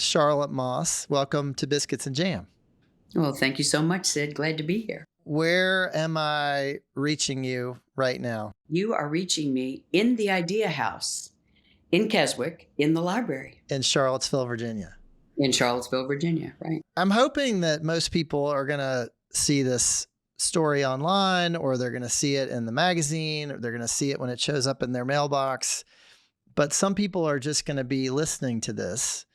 Charlotte Moss. Welcome to Biscuits and Jam. Well, thank you so much, Sid. Glad to be here. Where am I reaching you right now? You are reaching me in the Idea House in Keswick in the library In Charlottesville, Virginia. in Charlottesville, Virginia, right? I'm hoping that most people are going to see this story online, or they're going to see it in the magazine, or they're going to see it when it shows up in their mailbox. But some people are just going to be listening to this.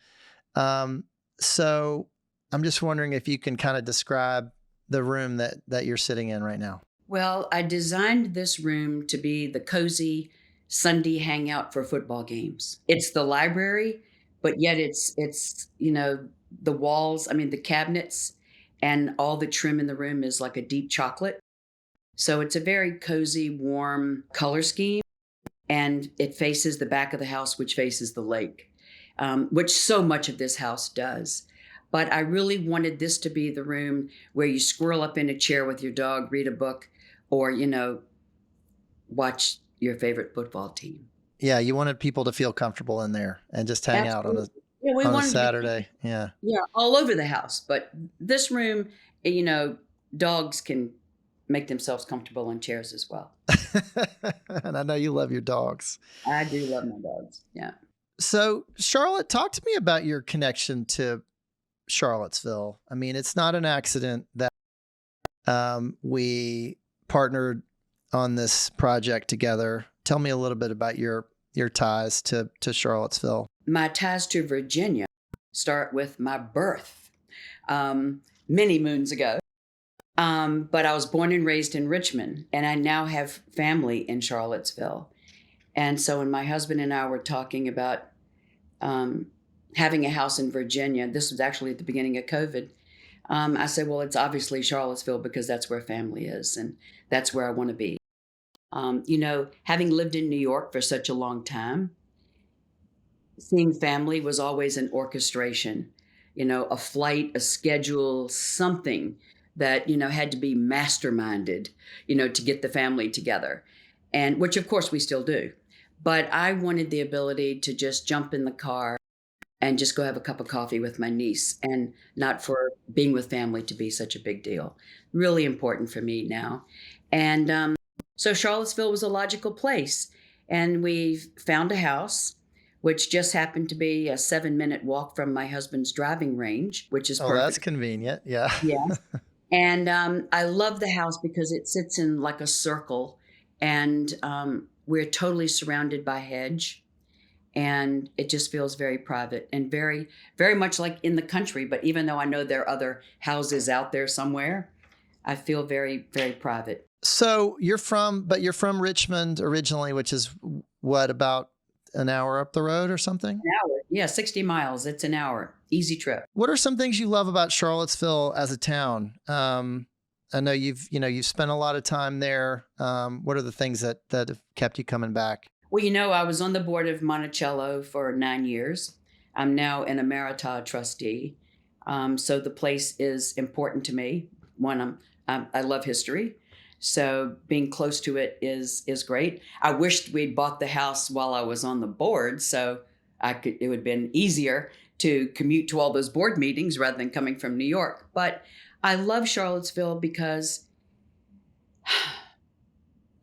So I'm just wondering if you can kind of describe the room that you're sitting in right now. Well, I designed this room to be the cozy Sunday hangout for football games. It's the library, but yet it's the walls, the cabinets and all the trim in the room is like a deep chocolate. So it's a very cozy, warm color scheme. And it faces the back of the house, which faces the lake, which so much of this house does. But I really wanted this to be the room where you squirrel up in a chair with your dog, read a book, or, watch your favorite football team. Yeah, you wanted people to feel comfortable in there and just hang Absolutely. out on a Saturday. Yeah, all over the house. But this room, dogs can make themselves comfortable in chairs as well. And I know you love your dogs. I do love my dogs. Yeah. So, Charlotte, talk to me about your connection to Charlottesville. I mean, it's not an accident that we partnered on this project together. Tell me a little bit about your ties to Charlottesville. My ties to Virginia start with my birth many moons ago. But I was born and raised in Richmond, and I now have family in Charlottesville. And so when my husband and I were talking about having a house in Virginia, this was actually at the beginning of COVID, I said, well, it's obviously Charlottesville because that's where family is, and that's where I want to be. Having lived in New York for such a long time, seeing family was always an orchestration, a flight, a schedule, something that, had to be masterminded, to get the family together, and which of course we still do. But I wanted the ability to just jump in the car and just go have a cup of coffee with my niece, and not for being with family to be such a big deal. Really important for me now. And so Charlottesville was a logical place. And we found a house, which just happened to be a 7-minute walk from my husband's driving range, which is perfect. Oh, that's convenient. Yeah. Yeah. And I love the house because it sits in like a circle, and we're totally surrounded by hedge, and it just feels very private and very, very much like in the country. But even though I know there are other houses out there somewhere, I feel very, very private. So you're from Richmond originally, which is what, about an hour up the road or something? An hour. Yeah, 60 miles. It's an hour. Easy trip. What are some things you love about Charlottesville as a town? I know you've spent a lot of time there. What are the things that have kept you coming back? Well, I was on the board of Monticello for 9 years. I'm now an emerita trustee. So the place is important to me. One, I love history. So being close to it is great. I wished we'd bought the house while I was on the board, so it would have been easier to commute to all those board meetings rather than coming from New York. But I love Charlottesville because,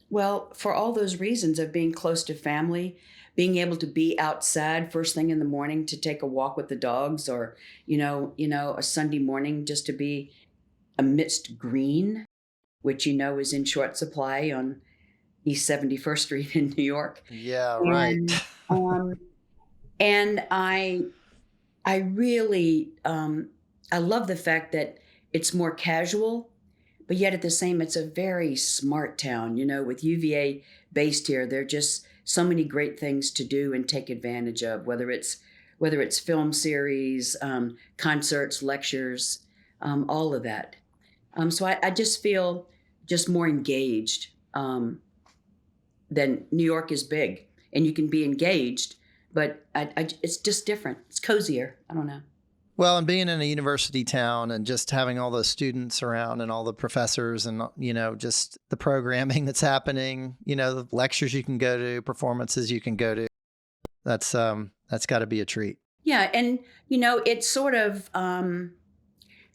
well, for all those reasons of being close to family, being able to be outside first thing in the morning to take a walk with the dogs, or, a Sunday morning just to be amidst green, which is in short supply on East 71st Street in New York. Yeah, right. And I really, I love the fact that it's more casual, but yet at the same, it's a very smart town. With UVA based here, there are just so many great things to do and take advantage of, whether it's film series, concerts, lectures, all of that. So I just feel just more engaged than New York is big, and you can be engaged, but it's just different. It's cozier. I don't know. Well, and being in a university town and just having all those students around and all the professors and, just the programming that's happening, the lectures you can go to, performances you can go to, that's got to be a treat. Yeah, and it sort of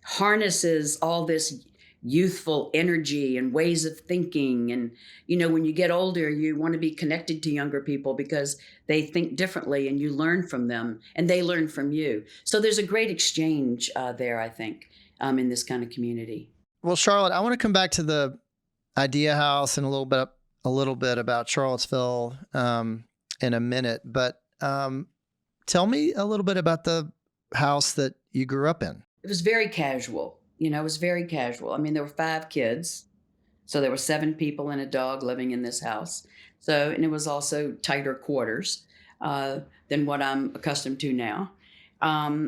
harnesses all this youthful energy and ways of thinking. And when you get older, you want to be connected to younger people because they think differently, and you learn from them, and they learn from you. So there's a great exchange there, I think, in this kind of community. Well, Charlotte, I want to come back to the Idea House and a little bit about Charlottesville in a minute, but tell me a little bit about the house that you grew up in. It was very casual. It was very casual. I mean, there were 5 kids. So there were 7 people and a dog living in this house. And it was also tighter quarters than what I'm accustomed to now,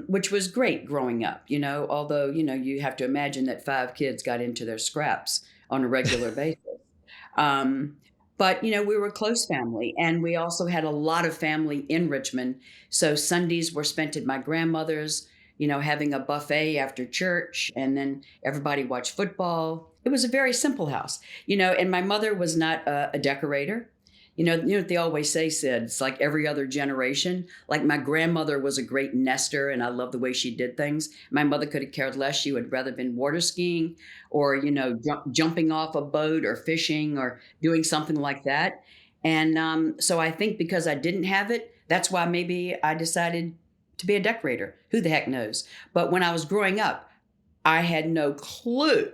which was great growing up, although, you have to imagine that 5 kids got into their scraps on a regular basis. But, we were a close family, and we also had a lot of family in Richmond. So Sundays were spent at my grandmother's, having a buffet after church, and then everybody watched football. It was a very simple house, and my mother was not a decorator. What they always say, Sid, it's like every other generation. Like my grandmother was a great nester, and I love the way she did things. My mother could have cared less. She would rather been water skiing or, jumping off a boat or fishing or doing something like that. And so I think because I didn't have it, that's why maybe I decided to be a decorator. Who the heck knows? But when I was growing up, I had no clue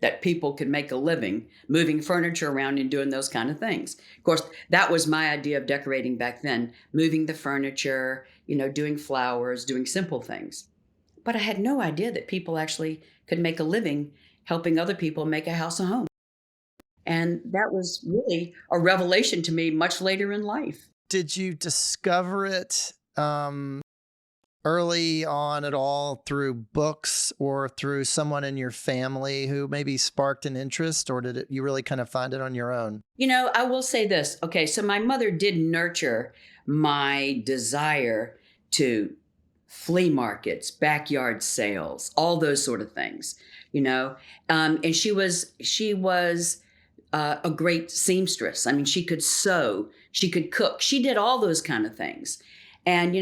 that people could make a living moving furniture around and doing those kind of things. Of course, that was my idea of decorating back then, moving the furniture, doing flowers, doing simple things. But I had no idea that people actually could make a living helping other people make a house a home. And that was really a revelation to me much later in life. Did you discover it early on at all through books or through someone in your family who maybe sparked an interest, or you really kind of find it on your own? I will say this. Okay, so my mother did nurture my desire to flea markets, backyard sales, all those sort of things, and she was a great seamstress. I mean, she could sew, she could cook, she did all those kind of things. And,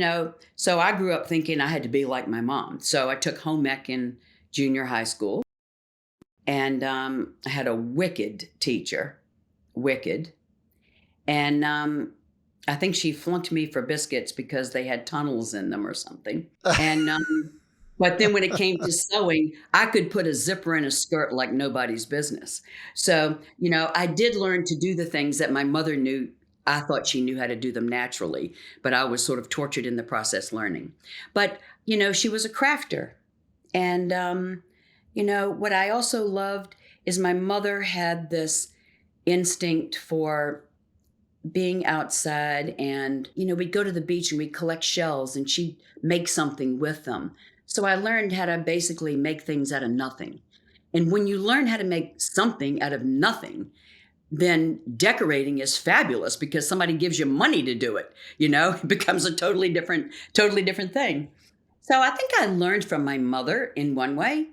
so I grew up thinking I had to be like my mom. So I took home ec in junior high school, and I had a wicked teacher, wicked. And I think she flunked me for biscuits because they had tunnels in them or something. And but then when it came to sewing, I could put a zipper in a skirt like nobody's business. So, I did learn to do the things that my mother knew. I thought she knew how to do them naturally, but I was sort of tortured in the process learning. But, she was a crafter. And, what I also loved is my mother had this instinct for being outside, and, we'd go to the beach and we'd collect shells, and she'd make something with them. So I learned how to basically make things out of nothing. And when you learn how to make something out of nothing, then decorating is fabulous because somebody gives you money to do it. It becomes a totally different thing. So I think I learned from my mother in one way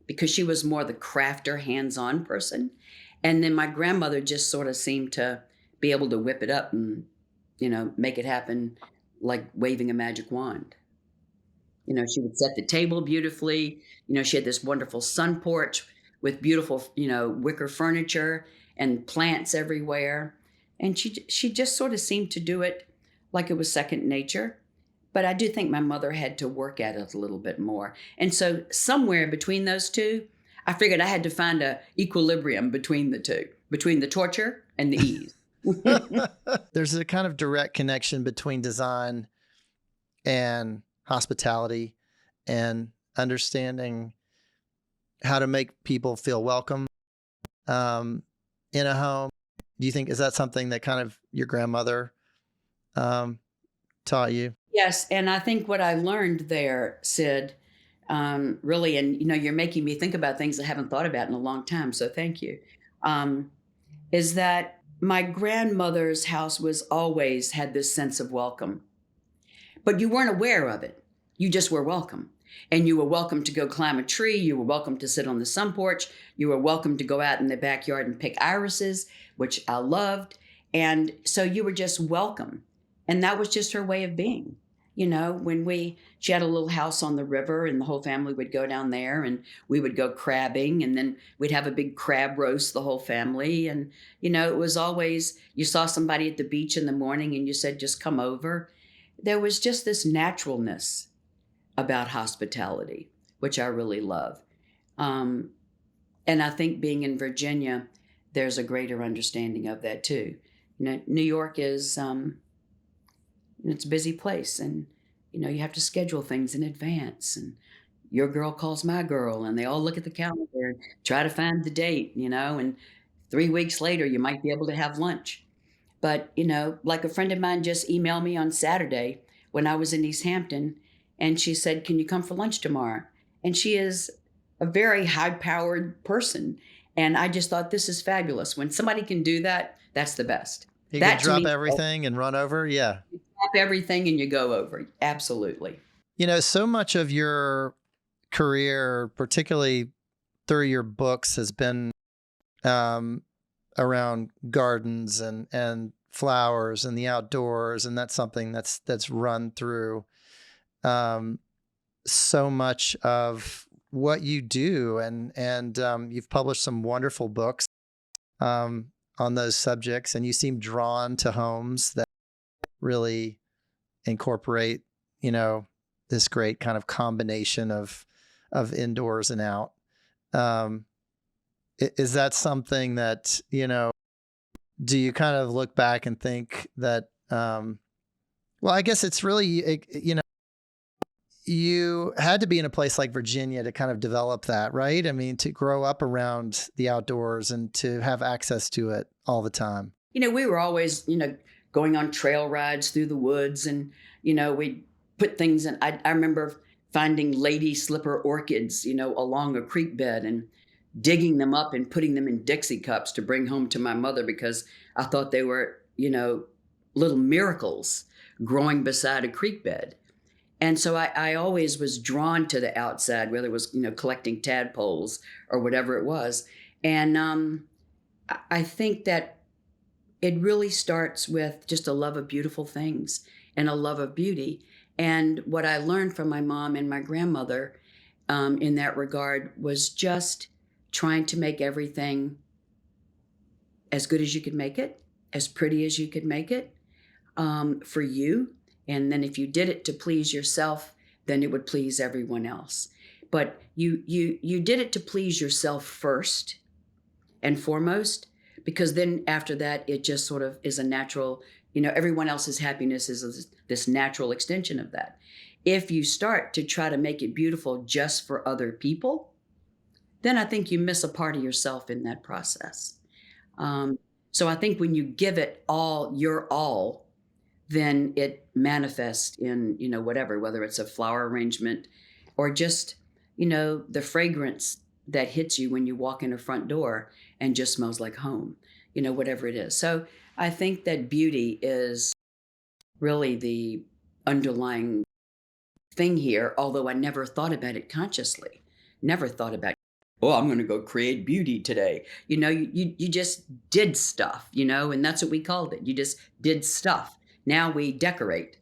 because she was more the crafter, hands-on person. And then my grandmother just sort of seemed to be able to whip it up and, make it happen like waving a magic wand. She would set the table beautifully. She had this wonderful sun porch with beautiful, wicker furniture and plants everywhere. And she just sort of seemed to do it like it was second nature. But I do think my mother had to work at it a little bit more. And so somewhere between those two, I figured I had to find a equilibrium between the two, between the torture and the ease. There's a kind of direct connection between design and hospitality and understanding how to make people feel welcome in a home. Do you think, is that something that kind of your grandmother taught you? Yes. And I think what I learned there, Sid, really, and you're making me think about things I haven't thought about in a long time, so thank you, is that my grandmother's house was always had this sense of welcome. But you weren't aware of it. You just were welcome. And you were welcome to go climb a tree. You were welcome to sit on the sun porch. You were welcome to go out in the backyard and pick irises, which I loved. And so you were just welcome. And that was just her way of being. She had a little house on the river, and the whole family would go down there, and we would go crabbing, and then we'd have a big crab roast, the whole family. And, it was always, you saw somebody at the beach in the morning and you said, just come over. There was just this naturalness about hospitality, which I really love. Um, and I think being in Virginia, there's a greater understanding of that too. New York is, it's a busy place, and, you have to schedule things in advance, and your girl calls my girl, and they all look at the calendar and try to find the date, and 3 weeks later, you might be able to have lunch. But, like a friend of mine just emailed me on Saturday when I was in East Hampton, and she said, can you come for lunch tomorrow? And she is a very high-powered person. And I just thought, this is fabulous. When somebody can do that, that's the best. You That can to drop me, everything and run over. Yeah. you drop everything and you go over. Absolutely. So much of your career, particularly through your books, has been around gardens and flowers and the outdoors, and that's something that's run through so much of what you do, and you've published some wonderful books on those subjects, and you seem drawn to homes that really incorporate this great kind of combination of indoors and out. Is that something that, do you kind of look back and think that, well, I guess it's really, you had to be in a place like Virginia to kind of develop that, right? I mean, to grow up around the outdoors and to have access to it all the time. We were always, going on trail rides through the woods, and, we'd put things in. I remember finding lady slipper orchids, along a creek bed, and digging them up and putting them in Dixie cups to bring home to my mother, because I thought they were, little miracles growing beside a creek bed. And so I always was drawn to the outside, whether it was, collecting tadpoles or whatever it was. And I think that it really starts with just a love of beautiful things and a love of beauty. And what I learned from my mom and my grandmother in that regard was just trying to make everything as good as you could make it, as pretty as you could make it, for you. And then if you did it to please yourself, then it would please everyone else. But you did it to please yourself first and foremost, because then after that, it just sort of is a natural, everyone else's happiness is this natural extension of that. If you start to try to make it beautiful just for other people, then I think you miss a part of yourself in that process. So I think when you give it all, your all, then it manifests in, whatever, whether it's a flower arrangement or just, the fragrance that hits you when you walk in a front door and just smells like home, whatever it is. So I think that beauty is really the underlying thing here, although I never thought about it consciously. Never thought about, oh, I'm going to go create beauty today. You just did stuff, and that's what we called it. You just did stuff. Now we decorate,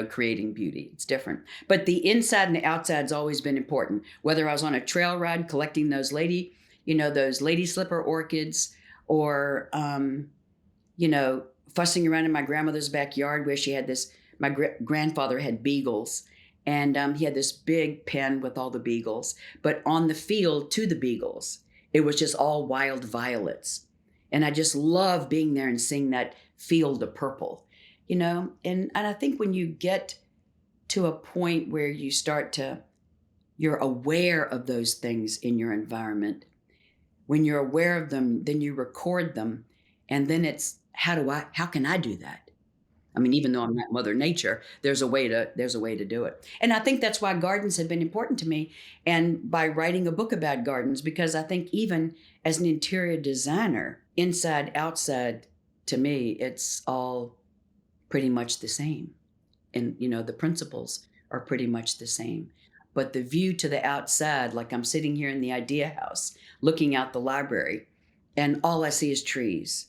creating beauty. It's different. But the inside and the outside's always been important. Whether I was on a trail ride collecting those lady slipper orchids, or, fussing around in my grandmother's backyard where she had my grandfather had beagles. And he had this big pen with all the beagles. But on the field to the beagles, it was just all wild violets. And I just love being there and seeing that field of purple, And I think when you get to a point where you're aware of those things in your environment, when you're aware of them, then you record them. And then it's, how can I do that? I mean, even though I'm not Mother Nature, there's a way to do it. And I think that's why gardens have been important to me, and by writing a book about gardens, because I think even as an interior designer, inside, outside, to me, it's all pretty much the same. And, the principles are pretty much the same. But the view to the outside, like I'm sitting here in the Idea House, looking out the library, and all I see is trees.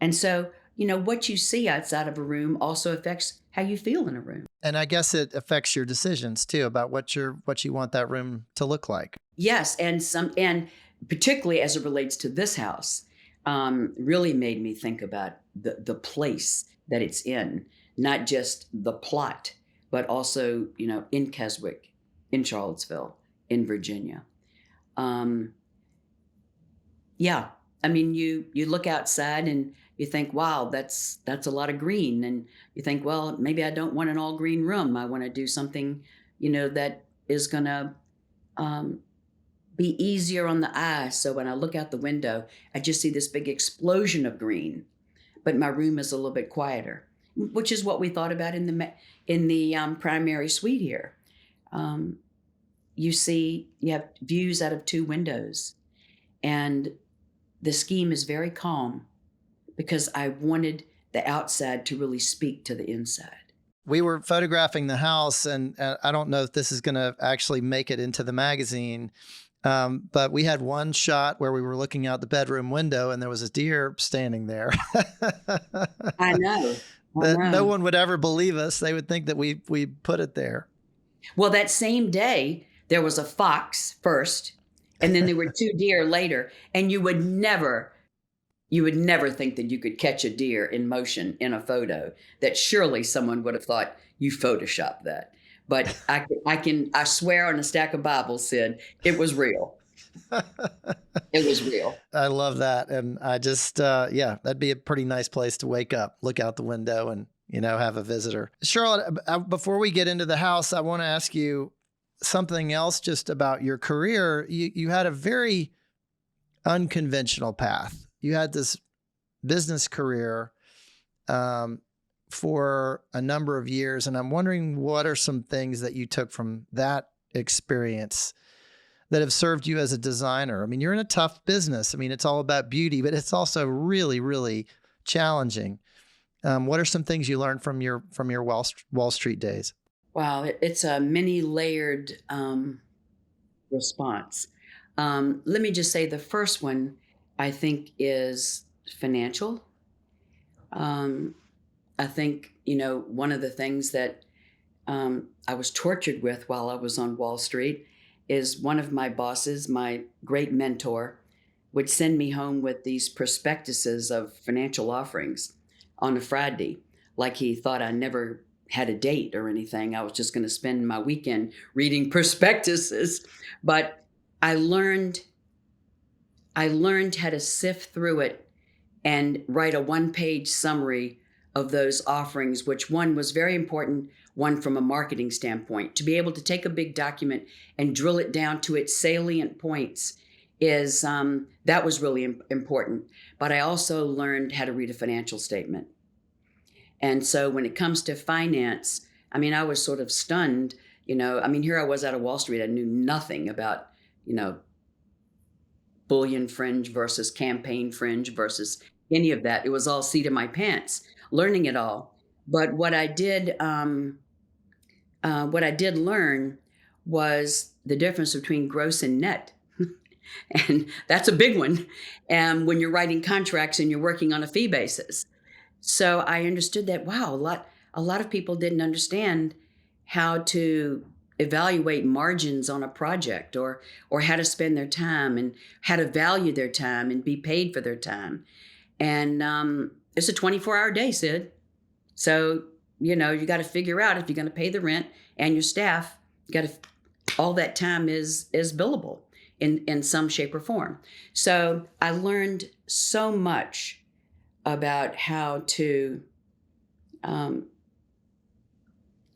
And so, what you see outside of a room also affects how you feel in a room. And I guess it affects your decisions too about what you want that room to look like. Yes, and particularly as it relates to this house, really made me think about the place that it's in, not just the plot, but also in Keswick, in Charlottesville, in Virginia. Um, yeah, I mean you look outside and you think, wow, that's a lot of green, and you think, well, maybe I don't want an all green room. I want to do something, that is gonna um, be easier on the eye. So when I look out the window, I just see this big explosion of green, but my room is a little bit quieter, which is what we thought about in the primary suite here. Um, you have views out of two windows, and the scheme is very calm because I wanted the outside to really speak to the inside. We were photographing the house, and I don't know if this is going to actually make it into the magazine, but we had one shot where we were looking out the bedroom window, and there was a deer standing there. I know. I That no know. one would ever believe us. They would think that we put it there. Well, that same day, there was a fox first, and then there were two deer later. And you would never think that you could catch a deer in motion in a photo, that surely someone would have thought you photoshopped that. But I swear on a stack of Bibles, Sid, it was real. It was real. I love that, and I just yeah, that'd be a pretty nice place to wake up, look out the window, and have a visitor. Charlotte, before we get into the house, I want to ask you something else just about your career. You had a very unconventional path. You had this business career for a number of years, and I'm wondering what are some things that you took from that experience that have served you as a designer. I mean, you're in a tough business. I mean, it's all about beauty, but it's also really, really challenging. What are some things you learned from your Wall Street days? Wow, it's a many layered response. Let me just say the first one I think is financial. I think, one of the things that I was tortured with while I was on Wall Street is one of my bosses, my great mentor, would send me home with these prospectuses of financial offerings on a Friday, like he thought I never had a date or anything. I was just going to spend my weekend reading prospectuses. But I learned how to sift through it and write a one-page summary of those offerings, which one was very important, one from a marketing standpoint. To be able to take a big document and drill it down to its salient points is that was really important. But I also learned how to read a financial statement. And so when it comes to finance, I mean, I was sort of stunned. Here I was out of Wall Street. I knew nothing about, bullion fringe versus campaign fringe versus any of that. It was all seat of my pants, learning it all. But what I did learn was the difference between gross and net. And that's a big one. And when you're writing contracts and you're working on a fee basis. So I understood that, wow, a lot of people didn't understand how to evaluate margins on a project, or how to spend their time and how to value their time and be paid for their time. And it's a 24-hour day, Sid. So, you got to figure out if you're going to pay the rent and your staff, all that time is billable in some shape or form. So I learned so much about how to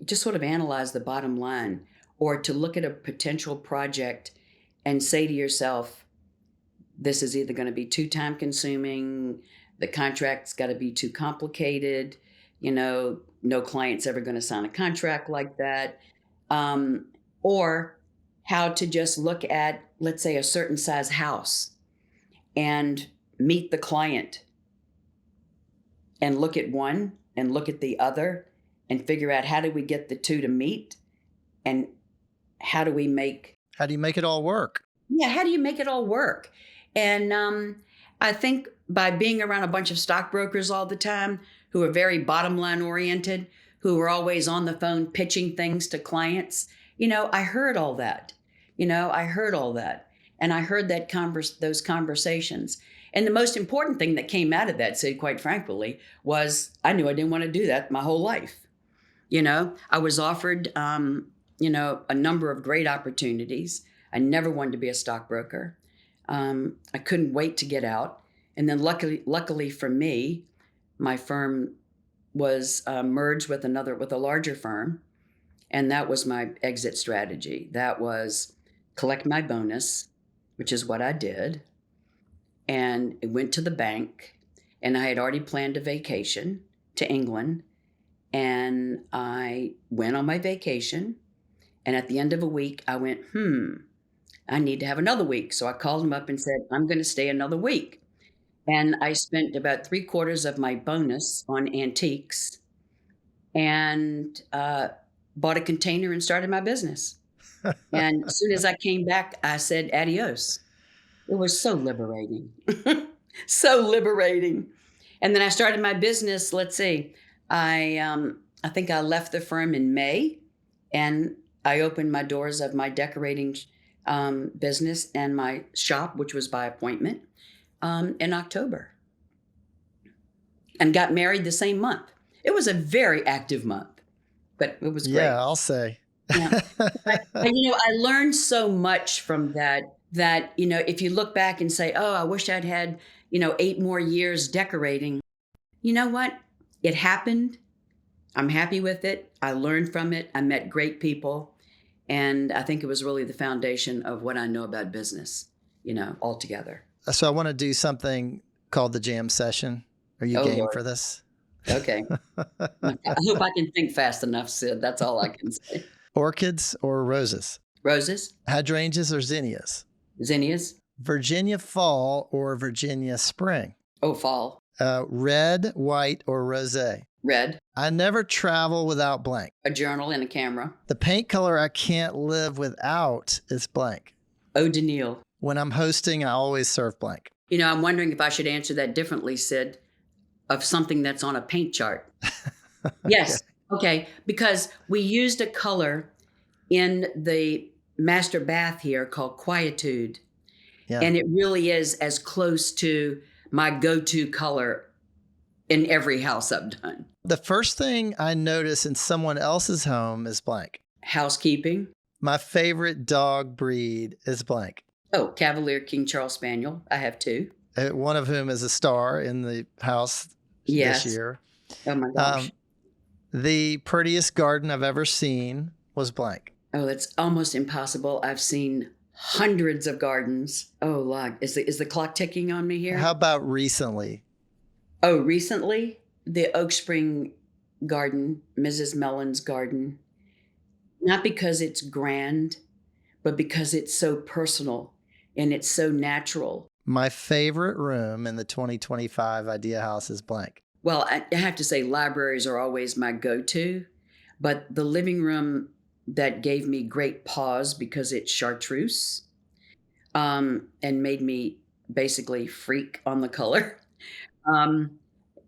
just sort of analyze the bottom line, or to look at a potential project and say to yourself, this is either going to be too time consuming, the contract's got to be too complicated, no client's ever going to sign a contract like that, or how to just look at, let's say, a certain size house and meet the client and look at one and look at the other and figure out, how do we get the two to meet, and how do you make it all work? Yeah, how do you make it all work? And I think by being around a bunch of stockbrokers all the time who are very bottom line oriented, who were always on the phone pitching things to clients. I heard all that. I heard all that. And I heard those conversations. And the most important thing that came out of that, Sid, quite frankly, was I knew I didn't want to do that my whole life. I was offered, a number of great opportunities. I never wanted to be a stockbroker. I couldn't wait to get out. And then luckily for me, my firm was merged with a larger firm. And that was my exit strategy. That was collect my bonus, which is what I did. And it went to the bank, and I had already planned a vacation to England. And I went on my vacation. And at the end of a week, I went, I need to have another week. So I called him up and said, I'm going to stay another week. And I spent about 3/4 of my bonus on antiques and bought a container and started my business. And as soon as I came back, I said adios. It was so liberating. So liberating. And then I started my business. Let's see. I think I left the firm in May, and I opened my doors of my decorating business and my shop, which was by appointment, in October, and got married the same month. It was a very active month, but it was great. Yeah, I'll say. Yeah. But, I learned so much from that, if you look back and say, oh, I wish I'd had, 8 more years decorating. You know what? It happened. I'm happy with it. I learned from it. I met great people. And I think it was really the foundation of what I know about business, altogether. So I want to do something called the jam session. Are you game for this? Okay. I hope I can think fast enough, Sid. That's all I can say. Orchids or roses? Roses. Hydrangeas or zinnias? Zinnias. Virginia fall or Virginia spring? Oh, fall. Red, white, or rosé? Red. I never travel without blank. A journal and a camera. The paint color I can't live without is blank. Eau de Nil. When I'm hosting, I always serve blank. I'm wondering if I should answer that differently, Sid, of something that's on a paint chart. Yes. Okay. Because we used a color in the master bath here called Quietude. Yeah. And it really is as close to my go-to color in every house I've done. The first thing I notice in someone else's home is blank. Housekeeping. My favorite dog breed is blank. Oh, Cavalier King Charles Spaniel. I have 2. One of whom is a star in the house this year. Oh my gosh. The prettiest garden I've ever seen was blank. Oh, that's almost impossible. I've seen hundreds of gardens. Oh, Lord. Is the clock ticking on me here? How about recently? Oh, recently? The Oak Spring garden, Mrs. Mellon's garden. Not because it's grand, but because it's so personal and it's so natural. My favorite room in the 2025 Idea House is blank. Well, I have to say libraries are always my go-to, but the living room that gave me great pause because it's chartreuse and made me basically freak on the color.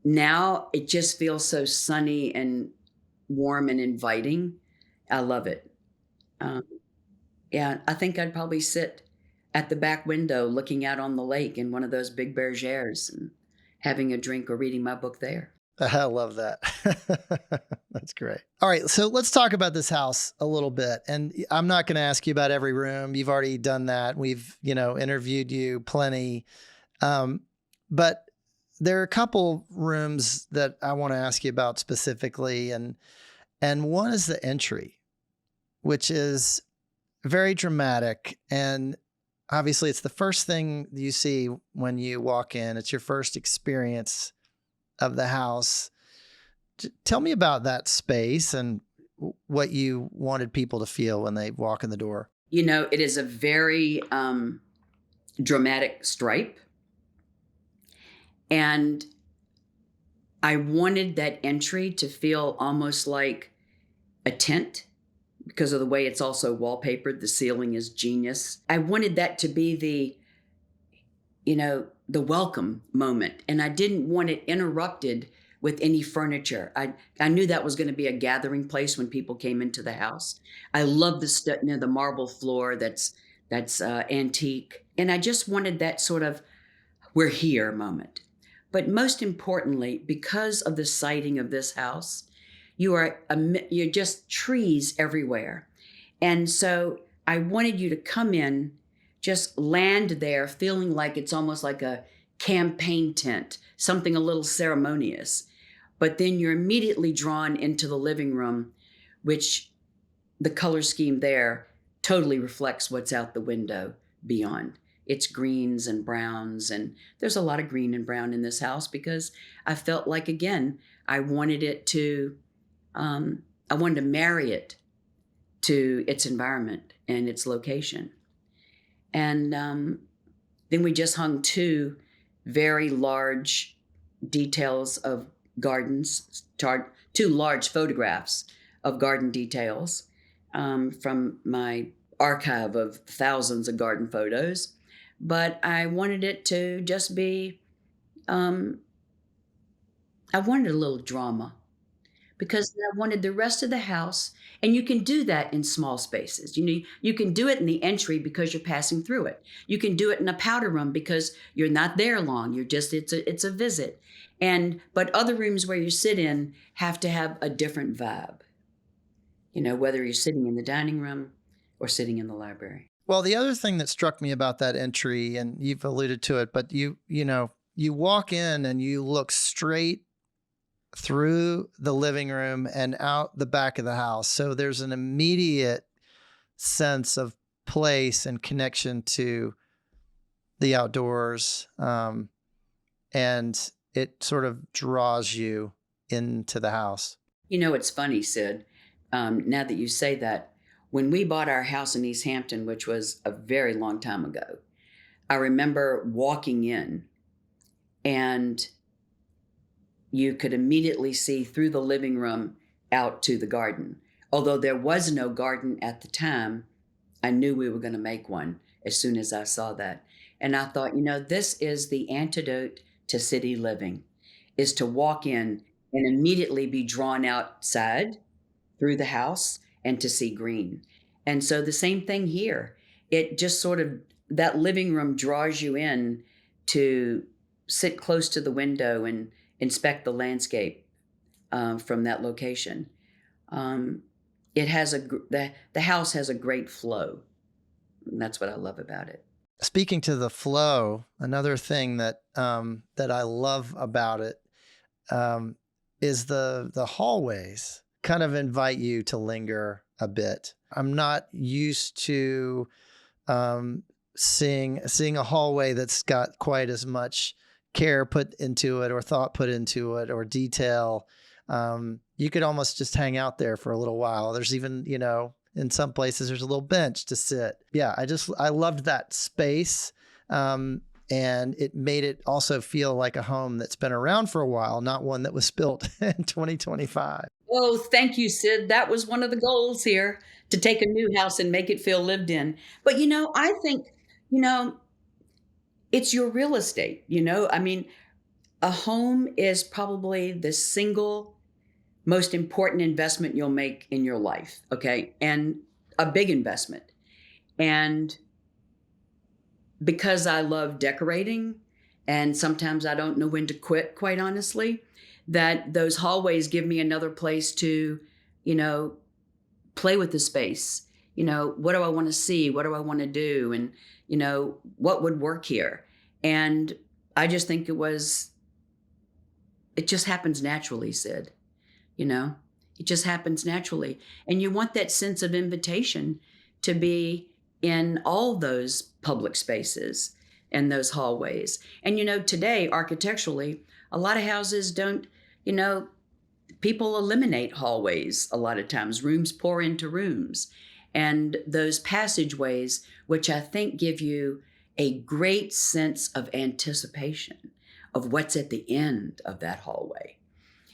Now it just feels so sunny and warm and inviting. I love it. I think I'd probably sit at the back window looking out on the lake in one of those big bergères and having a drink or reading my book there. I love that. That's great. All right. So let's talk about this house a little bit. And I'm not going to ask you about every room. You've already done that. We've, interviewed you plenty. But there are a couple rooms that I want to ask you about specifically. And one is the entry, which is very dramatic. And obviously it's the first thing you see when you walk in. It's your first experience of the house. Tell me about that space and what you wanted people to feel when they walk in the door. It is a very dramatic stripe. And I wanted that entry to feel almost like a tent because of the way it's also wallpapered. The ceiling is genius. I wanted that to be the welcome moment. And I didn't want it interrupted with any furniture. I knew that was going to be a gathering place when people came into the house. I love the marble floor that's antique, and I just wanted that sort of we're here moment. But most importantly, because of the siting of this house, you're just trees everywhere, and so I wanted you to come in, just land there, feeling like it's almost like a campaign tent, something a little ceremonious. But then you're immediately drawn into the living room, which the color scheme there totally reflects what's out the window beyond. It's greens and browns, and there's a lot of green and brown in this house because I felt like, again, I wanted to marry it to its environment and its location. And then we just hung two very large details of gardens, two large photographs of garden details from my archive of thousands of garden photos. But I wanted it to just be, I wanted a little drama because I wanted the rest of the house. And you can do that in small spaces. You can do it in the entry because you're passing through it. You can do it in a powder room because you're not there long. It's a visit. But other rooms where you sit in have to have a different vibe. Whether you're sitting in the dining room or sitting in the library. Well, the other thing that struck me about that entry, and you've alluded to it, but you walk in and you look straight through the living room and out the back of the house. So there's an immediate sense of place and connection to the outdoors. And it sort of draws you into the house. It's funny, Sid. Now that you say that, when we bought our house in East Hampton, which was a very long time ago, I remember walking in and you could immediately see through the living room out to the garden. Although there was no garden at the time, I knew we were going to make one as soon as I saw that. And I thought, this is the antidote to city living, is to walk in and immediately be drawn outside through the house and to see green. And so the same thing here. It just sort of, that living room draws you in to sit close to the window and inspect the landscape from that location. It has the house has a great flow. And that's what I love about it. Speaking to the flow, another thing that I love about it is the hallways kind of invite you to linger a bit. I'm not used to seeing a hallway that's got quite as much care put into it or thought put into it or detail. You could almost just hang out there for a little while. There's even, in some places there's a little bench to sit. Yeah, I loved that space. And it made it also feel like a home that's been around for a while, not one that was built in 2025. Oh, thank you, Sid. That was one of the goals here, to take a new house and make it feel lived in. But, I think, it's your real estate, I mean, a home is probably the single most important investment you'll make in your life. Okay. And a big investment. And because I love decorating and sometimes I don't know when to quit, quite honestly, that those hallways give me another place to, play with the space. What do I want to see? What do I want to do? And, what would work here? And I just think it just happens naturally, Sid. It just happens naturally. And you want that sense of invitation to be in all those public spaces and those hallways. And, today, architecturally, a lot of houses don't, people eliminate hallways a lot of times. Rooms pour into rooms. And those passageways, which I think give you a great sense of anticipation of what's at the end of that hallway.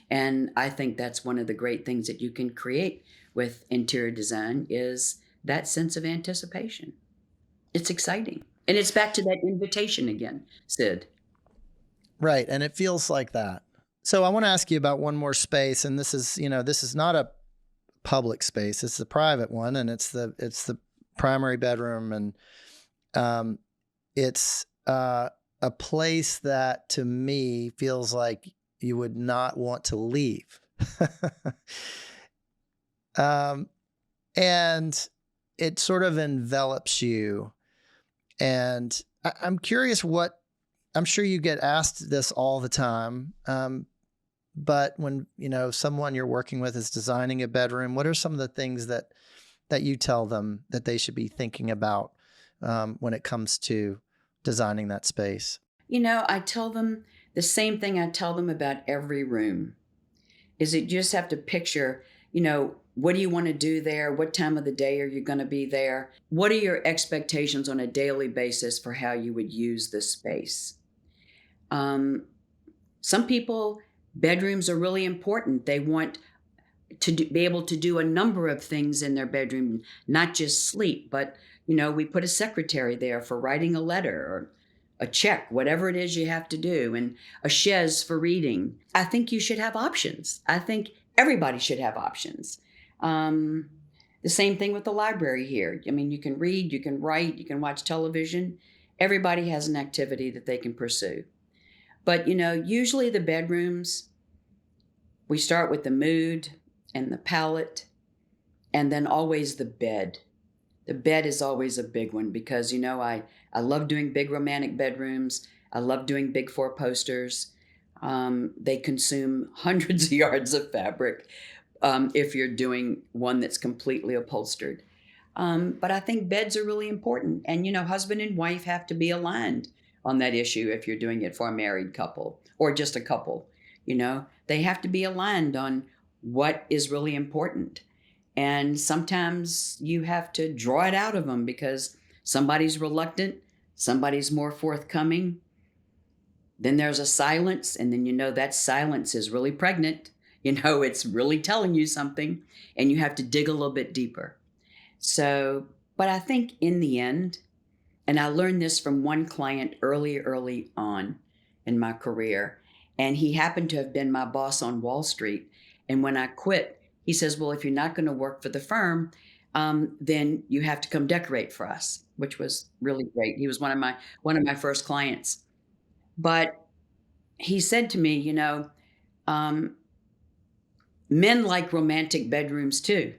And I think that's one of the great things that you can create with interior design is that sense of anticipation. It's exciting. And it's back to that invitation again, Sid. Right. And it feels like that. So I want to ask you about one more space, and this is, this is not a public space. It's a private one, and it's the primary bedroom, and um, it's a place that to me feels like you would not want to leave. um, and it sort of envelops you. And I'm curious I'm sure you get asked this all the time. But when, someone you're working with is designing a bedroom, what are some of the things that you tell them that they should be thinking about when it comes to designing that space? I tell them the same thing I tell them about every room is that you just have to picture, what do you want to do there? What time of the day are you going to be there? What are your expectations on a daily basis for how you would use this space? Some people, bedrooms are really important. They want to be able to do a number of things in their bedroom, not just sleep, but, we put a secretary there for writing a letter or a check, whatever it is you have to do, and a chaise for reading. I think you should have options. I think everybody should have options. The same thing with the library here. I mean, you can read, you can write, you can watch television. Everybody has an activity that they can pursue. But, usually the bedrooms, we start with the mood and the palette, and then always the bed. The bed is always a big one because, I love doing big romantic bedrooms. I love doing big four posters. They consume hundreds of yards of fabric if you're doing one that's completely upholstered. But I think beds are really important. And, husband and wife have to be aligned on that issue if you're doing it for a married couple or just a couple. They have to be aligned on what is really important. And sometimes you have to draw it out of them because somebody's reluctant, somebody's more forthcoming. Then there's a silence, and then that silence is really pregnant. It's really telling you something, and you have to dig a little bit deeper. So, but I think in the end, and I learned this from one client early on in my career, and he happened to have been my boss on Wall Street. And when I quit, he says, well, if you're not going to work for the firm, then you have to come decorate for us, which was really great. He was one of my first clients. But he said to me, men like romantic bedrooms too.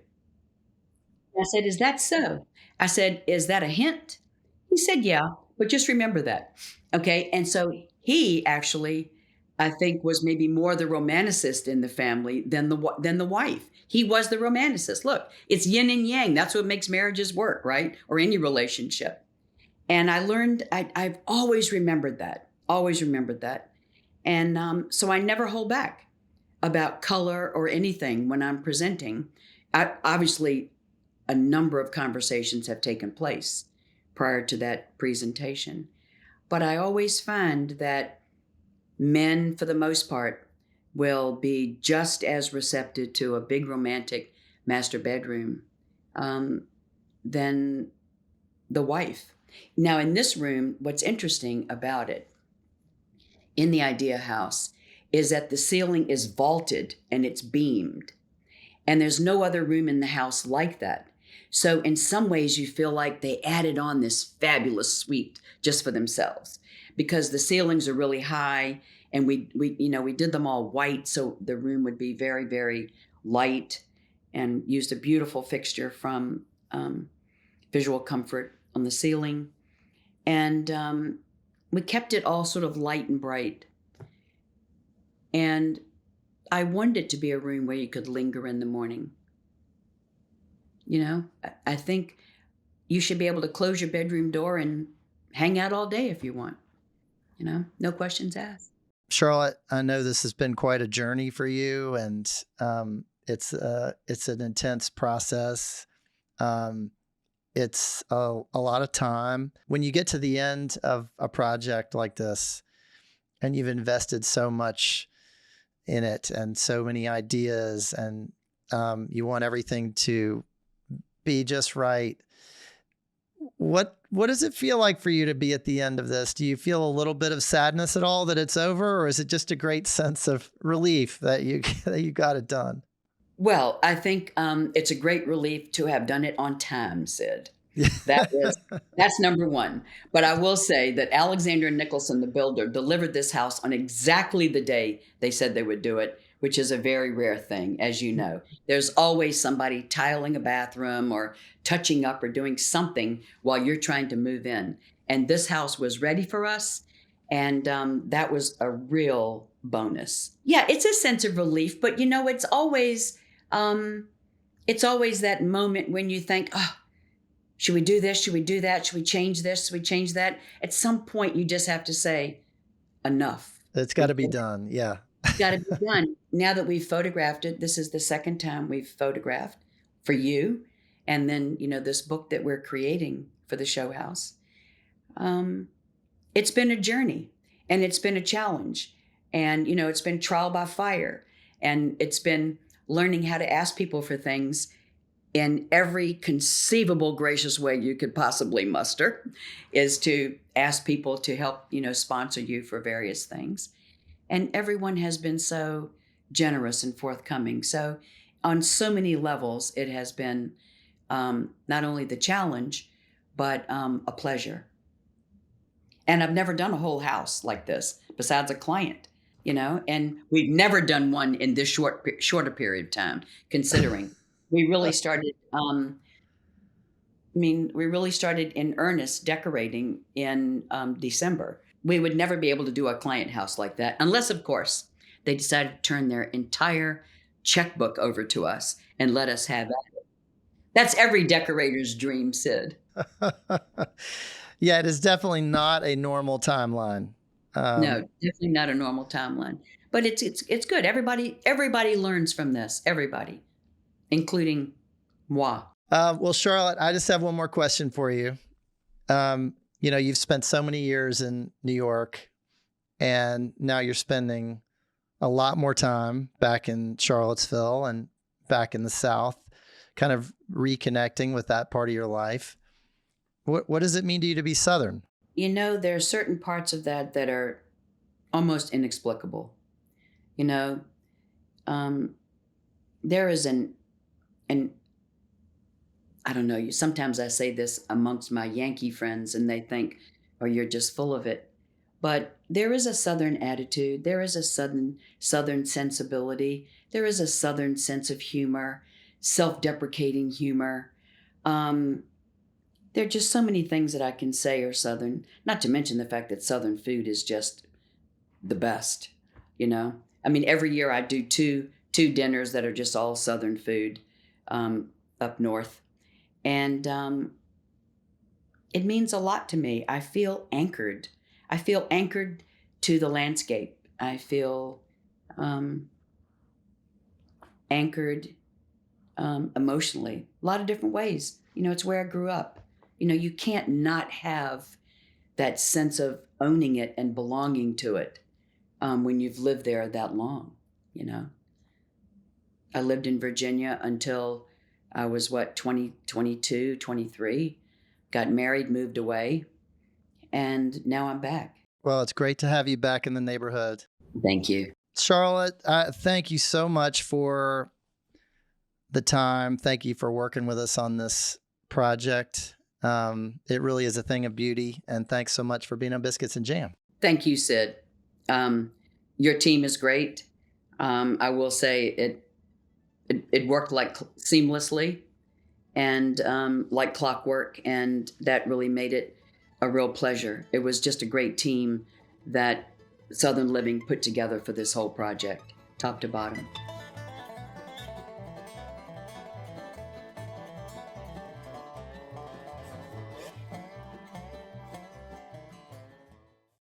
I said, is that so? I said, is that a hint? He said, yeah, but just remember that. Okay. And so he actually, I think, was maybe more the romanticist in the family than the wife. He was the romanticist. Look, it's yin and yang. That's what makes marriages work, right? Or any relationship. And I learned, I've always remembered that, And so I never hold back about color or anything when I'm presenting. Obviously, a number of conversations have taken place prior to that presentation. But I always find that men, for the most part, will be just as receptive to a big romantic master bedroom than the wife. Now, in this room, what's interesting about it, in the idea house, is that the ceiling is vaulted and it's beamed. And there's no other room in the house like that. So in some ways, you feel like they added on this fabulous suite just for themselves because the ceilings are really high, and we did them all white, so the room would be very, very light, and used a beautiful fixture from Visual Comfort on the ceiling, and we kept it all sort of light and bright. And I wanted it to be a room where you could linger in the morning. I think you should be able to close your bedroom door and hang out all day if you want. No questions asked. Charlotte, I know this has been quite a journey for you, and it's an intense process. It's a lot of time. When you get to the end of a project like this, and you've invested so much in it and so many ideas, and you want everything to be just right. What does it feel like for you to be at the end of this? Do you feel a little bit of sadness at all that it's over, or is it just a great sense of relief that you that you got it done? Well, I think it's a great relief to have done it on time, Sid. That's number one. But I will say that Alexander and Nicholson, the builder, delivered this house on exactly the day they said they would do it, which is a very rare thing, as you know. There's always somebody tiling a bathroom or touching up or doing something while you're trying to move in. And this house was ready for us. And that was a real bonus. Yeah, it's a sense of relief, but it's always that moment when you think, oh, should we do this? Should we do that? Should we change this? Should we change that? At some point, you just have to say, enough. It's got to be done. Yeah. It's got to be done. Now that we've photographed it, this is the second time we've photographed for you. And then, this book that we're creating for the show house. It's been a journey and it's been a challenge. And, it's been trial by fire. And it's been learning how to ask people for things in every conceivable gracious way you could possibly muster, is to ask people to help, sponsor you for various things. And everyone has been so generous and forthcoming. So on so many levels, it has been not only the challenge, but a pleasure. And I've never done a whole house like this besides a client, and we've never done one in this shorter period of time, considering. We really started, we really started in earnest decorating in December. We would never be able to do a client house like that unless, of course, they decided to turn their entire checkbook over to us and let us have it. That's every decorator's dream, Sid. Yeah, it is definitely not a normal timeline. No, definitely not a normal timeline. But it's good. Everybody learns from this. Everybody, including moi. Well, Charlotte, I just have one more question for you. You've spent so many years in New York, and now you're spending a lot more time back in Charlottesville and back in the South, kind of reconnecting with that part of your life. What does it mean to you to be Southern? There are certain parts of that are almost inexplicable. There is an I don't know, sometimes I say this amongst my Yankee friends and they think, oh, you're just full of it. But there is a Southern attitude. There is a Southern sensibility. There is a Southern sense of humor, self-deprecating humor. There are just so many things that I can say are Southern, not to mention the fact that Southern food is just the best, every year I do two dinners that are just all Southern food up north. And it means a lot to me. I feel anchored. I feel anchored to the landscape. I feel anchored emotionally, a lot of different ways. It's where I grew up. You can't not have that sense of owning it and belonging to it when you've lived there that long, I lived in Virginia until I was 22, 23, got married, moved away, and now I'm back. Well, it's great to have you back in the neighborhood. Thank you. Charlotte, thank you so much for the time. Thank you for working with us on this project. It really is a thing of beauty. And thanks so much for being on Biscuits and Jam. Thank you, Sid. Your team is great. I will say it worked like seamlessly and like clockwork. And that really made it a real pleasure. It was just a great team that Southern Living put together for this whole project, top to bottom.